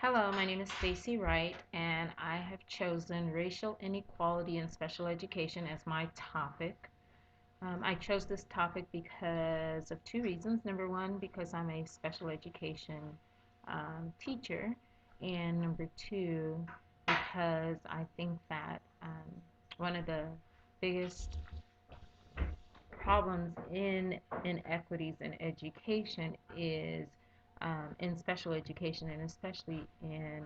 Hello, my name is Stacy Wright, and I have chosen racial inequality in special education as my topic. I chose this topic because of two reasons. Number one, because I'm a special education teacher, and number two, because I think that one of the biggest problems in inequities in education is in special education, and especially in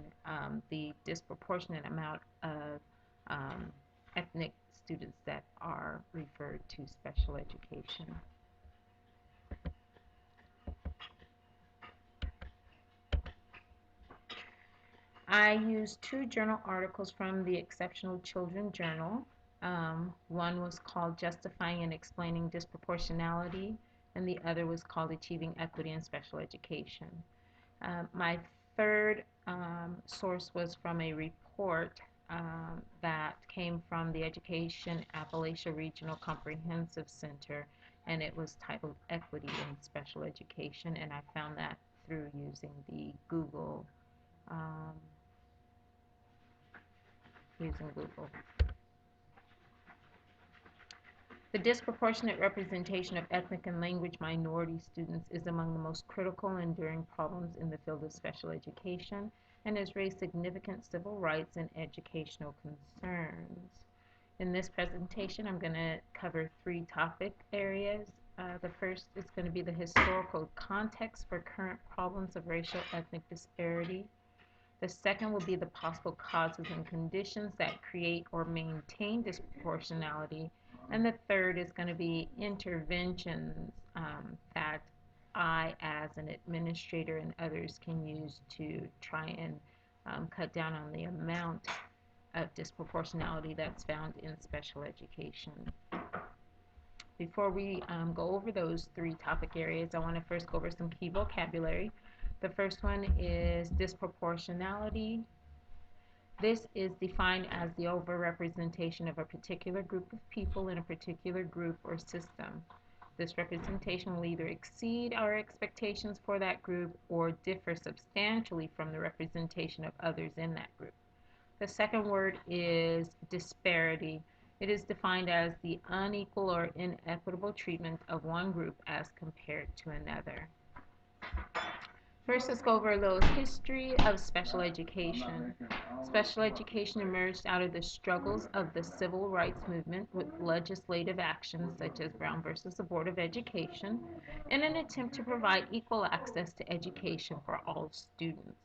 the disproportionate amount of um, ethnic students that are referred to special education. I used two journal articles from the Exceptional Children Journal. One was called Justifying and Explaining Disproportionality, and the other was called Achieving Equity in Special Education. My third source was from a report that came from the Education Appalachia Regional Comprehensive Center, and it was titled Equity in Special Education, and I found that through using the um, Google. The disproportionate representation of ethnic and language minority students is among the most critical and enduring problems in the field of special education and has raised significant civil rights and educational concerns. In this presentation, I'm going to cover three topic areas. The first is going to be the historical context for current problems of racial ethnic disparity. The second will be the possible causes and conditions that create or maintain disproportionality. And the third is going to be interventions that I, as an administrator, and others can use to try and cut down on the amount of disproportionality that's found in special education. Before we go over those three topic areas, I want to first go over some key vocabulary. The first one is disproportionality. This is defined as the overrepresentation of a particular group of people in a particular group or system. This representation will either exceed our expectations for that group or differ substantially from the representation of others in that group. The second word is disparity. It is defined as the unequal or inequitable treatment of one group as compared to another. First, let's go over a little history of special education. Special education emerged out of the struggles of the civil rights movement with legislative actions such as Brown versus the Board of Education in an attempt to provide equal access to education for all students.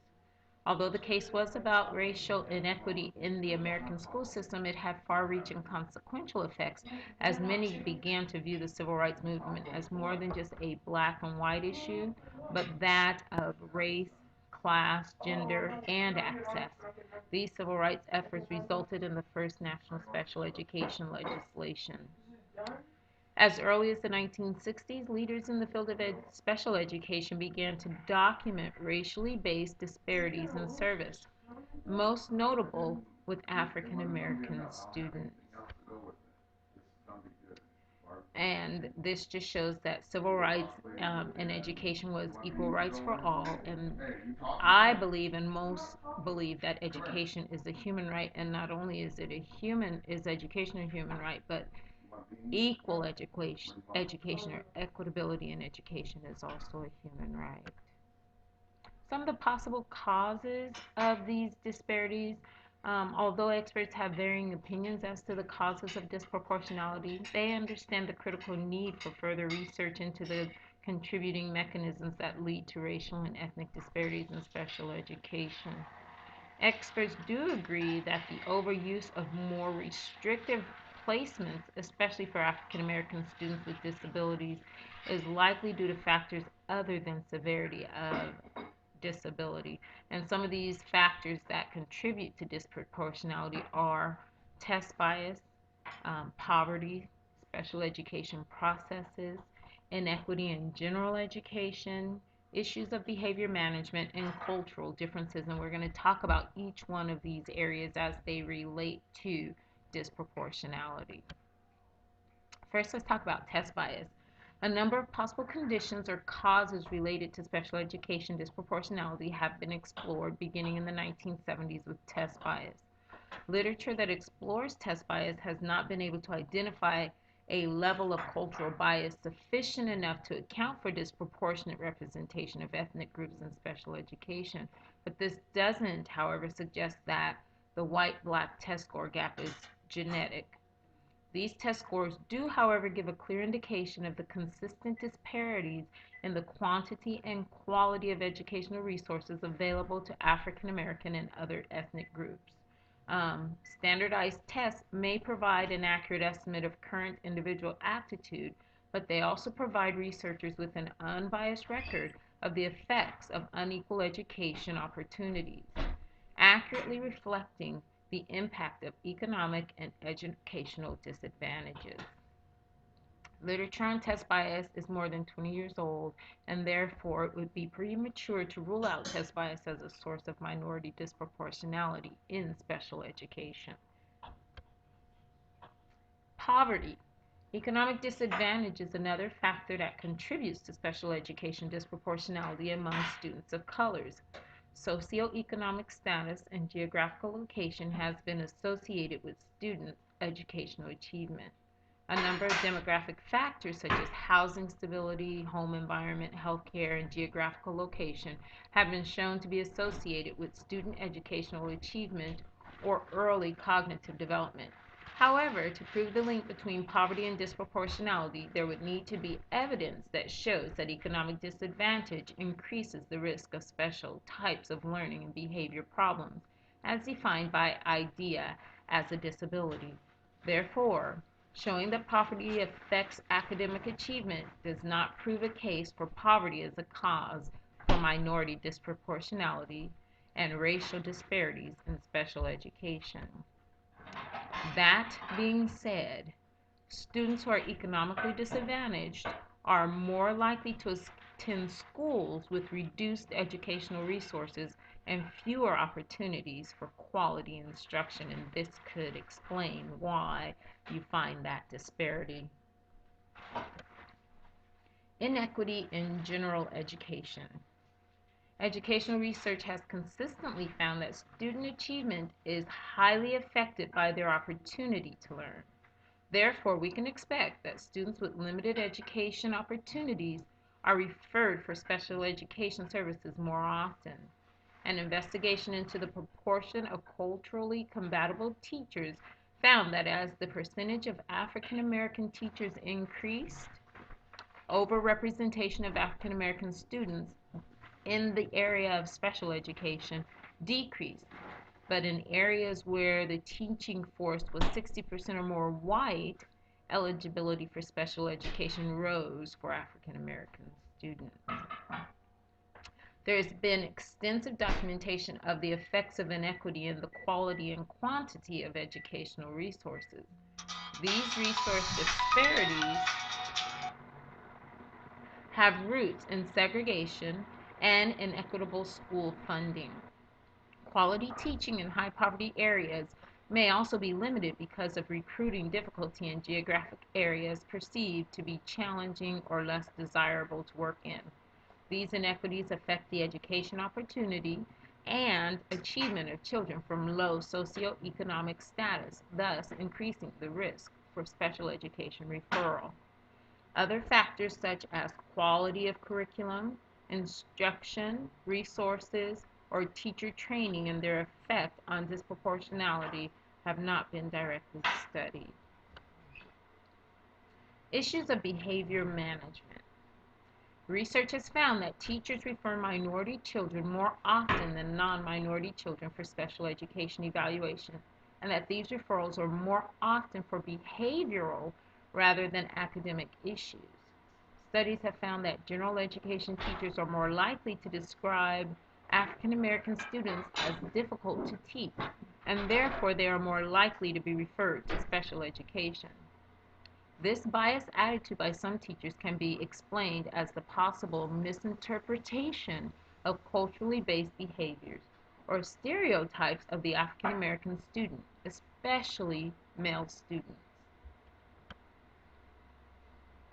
Although the case was about racial inequity in the American school system, it had far-reaching consequential effects as many began to view the civil rights movement as more than just a black and white issue, but that of race, class, gender, and access. These civil rights efforts resulted in the first national special education legislation. As early as the 1960s, leaders in the field of special education began to document racially based disparities in service, most notable with African American students. And this just shows that civil rights and education was equal rights for all. And I believe, and most believe, that education is a human right, and not only is education a human right, but equal education or equitability in education is also a human right. Some of the possible causes of these disparities, although experts have varying opinions as to the causes of disproportionality, they understand the critical need for further research into the contributing mechanisms that lead to racial and ethnic disparities in special education. Experts do agree that the overuse of more restrictive placements, especially for African American students with disabilities, is likely due to factors other than severity of disability. And some of these factors that contribute to disproportionality are test bias, poverty, special education processes, inequity in general education, issues of behavior management, and cultural differences. And we're going to talk about each one of these areas as they relate to disproportionality. First, let's talk about test bias. A number of possible conditions or causes related to special education disproportionality have been explored beginning in the 1970s with test bias. Literature that explores test bias has not been able to identify a level of cultural bias sufficient enough to account for disproportionate representation of ethnic groups in special education. But this doesn't, however, suggest that the white-black test score gap is genetic. These test scores do, however, give a clear indication of the consistent disparities in the quantity and quality of educational resources available to African American and other ethnic groups. Standardized tests may provide an accurate estimate of current individual aptitude, but they also provide researchers with an unbiased record of the effects of unequal education opportunities, accurately reflecting the impact of economic and educational disadvantages. Literature on test bias is more than 20 years old, and therefore it would be premature to rule out test bias as a source of minority disproportionality in special education. Poverty. Economic disadvantage is another factor that contributes to special education disproportionality among students of colors. Socioeconomic status and geographical location has been associated with student educational achievement. A number of demographic factors such as housing stability, home environment, healthcare, and geographical location have been shown to be associated with student educational achievement or early cognitive development. However, to prove the link between poverty and disproportionality, there would need to be evidence that shows that economic disadvantage increases the risk of special types of learning and behavior problems, as defined by IDEA as a disability. Therefore, showing that poverty affects academic achievement does not prove a case for poverty as a cause for minority disproportionality and racial disparities in special education. That being said, students who are economically disadvantaged are more likely to attend schools with reduced educational resources and fewer opportunities for quality instruction, and this could explain why you find that disparity. Inequity in general education. Educational research has consistently found that student achievement is highly affected by their opportunity to learn. Therefore, we can expect that students with limited education opportunities are referred for special education services more often. An investigation into the proportion of culturally compatible teachers found that as the percentage of African American teachers increased, overrepresentation of African American students in the area of special education decreased, but in areas where the teaching force was 60% or more white, eligibility for special education rose for African American students. There has been extensive documentation of the effects of inequity in the quality and quantity of educational resources. These resource disparities have roots in segregation and inequitable school funding. Quality teaching in high poverty areas may also be limited because of recruiting difficulty in geographic areas perceived to be challenging or less desirable to work in. These inequities affect the education opportunity and achievement of children from low socioeconomic status, thus increasing the risk for special education referral. Other factors such as quality of curriculum, instruction, resources, or teacher training and their effect on disproportionality have not been directly studied. Issues of behavior management. Research has found that teachers refer minority children more often than non-minority children for special education evaluation, and that these referrals are more often for behavioral rather than academic issues. Studies have found that general education teachers are more likely to describe African American students as difficult to teach, and therefore they are more likely to be referred to special education. This biased attitude by some teachers can be explained as the possible misinterpretation of culturally based behaviors or stereotypes of the African American student, especially male students.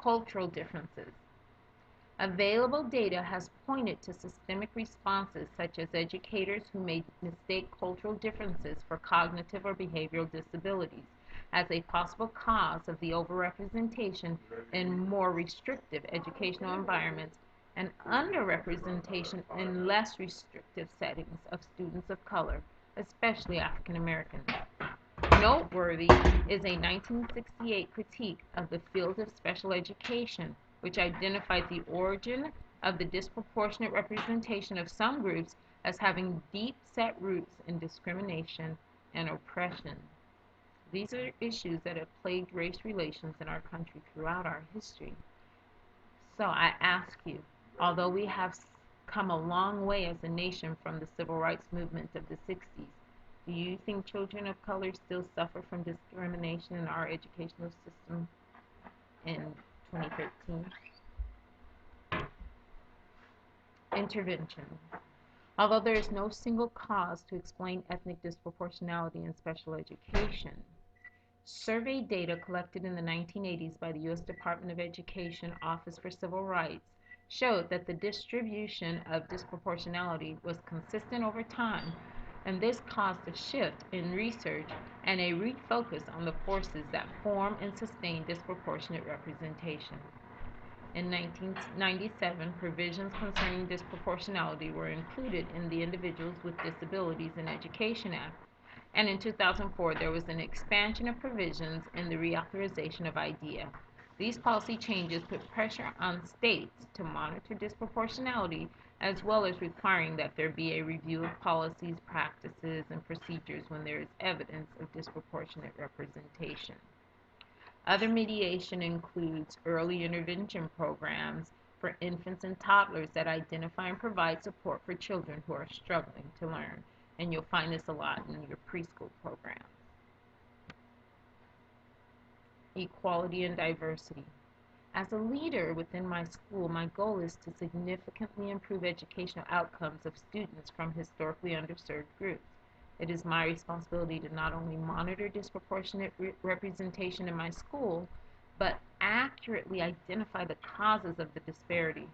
Cultural differences. Available data has pointed to systemic responses such as educators who may mistake cultural differences for cognitive or behavioral disabilities as a possible cause of the overrepresentation in more restrictive educational environments and underrepresentation in less restrictive settings of students of color, especially African Americans. Noteworthy is a 1968 critique of the field of special education, which identified the origin of the disproportionate representation of some groups as having deep-set roots in discrimination and oppression. These are issues that have plagued race relations in our country throughout our history. So I ask you, although we have come a long way as a nation from the civil rights movement of the 60s, do you think children of color still suffer from discrimination in our educational system in 2013? Intervention. Although there is no single cause to explain ethnic disproportionality in special education, survey data collected in the 1980s by the U.S. Department of Education Office for Civil Rights showed that the distribution of disproportionality was consistent over time, and this caused a shift in research and a refocus on the forces that form and sustain disproportionate representation. In 1997, provisions concerning disproportionality were included in the Individuals with Disabilities in Education Act, and in 2004 there was an expansion of provisions in the reauthorization of IDEA. These policy changes put pressure on states to monitor disproportionality, as well as requiring that there be a review of policies, practices, and procedures when there is evidence of disproportionate representation. Other mediation includes early intervention programs for infants and toddlers that identify and provide support for children who are struggling to learn, and you'll find this a lot in your preschool program. Equality and diversity. As a leader within my school, my goal is to significantly improve educational outcomes of students from historically underserved groups. It is my responsibility to not only monitor disproportionate representation in my school, but accurately identify the causes of the disparity.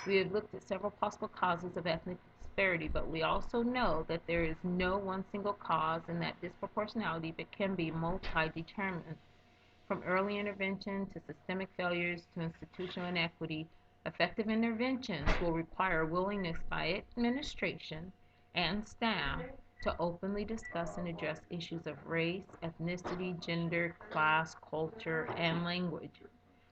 We have looked at several possible causes of ethnic disparity, but we also know that there is no one single cause and that disproportionality can be multi-determined. From early intervention to systemic failures to institutional inequity, effective interventions will require a willingness by administration and staff to openly discuss and address issues of race, ethnicity, gender, class, culture, and language.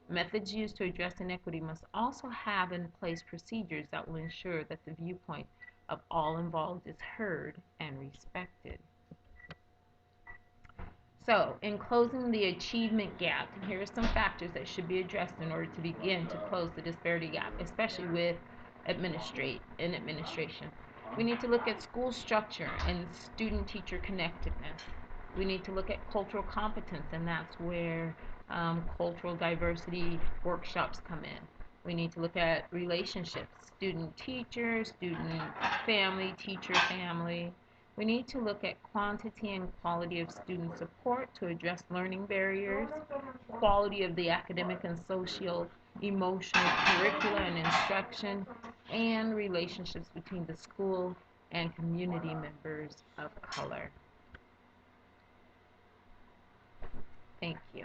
Methods used to address inequity must also have in place procedures that will ensure that the viewpoint of all involved is heard and respected. So, in closing the achievement gap, here are some factors that should be addressed in order to begin to close the disparity gap, especially with administration. We need to look at school structure and student-teacher connectedness. We need to look at cultural competence, and that's where cultural diversity workshops come in. We need to look at relationships, student-teacher, student-family, teacher-family. We need to look at quantity and quality of student support to address learning barriers, quality of the academic and social, emotional curricula and instruction, and relationships between the school and community members of color. Thank you.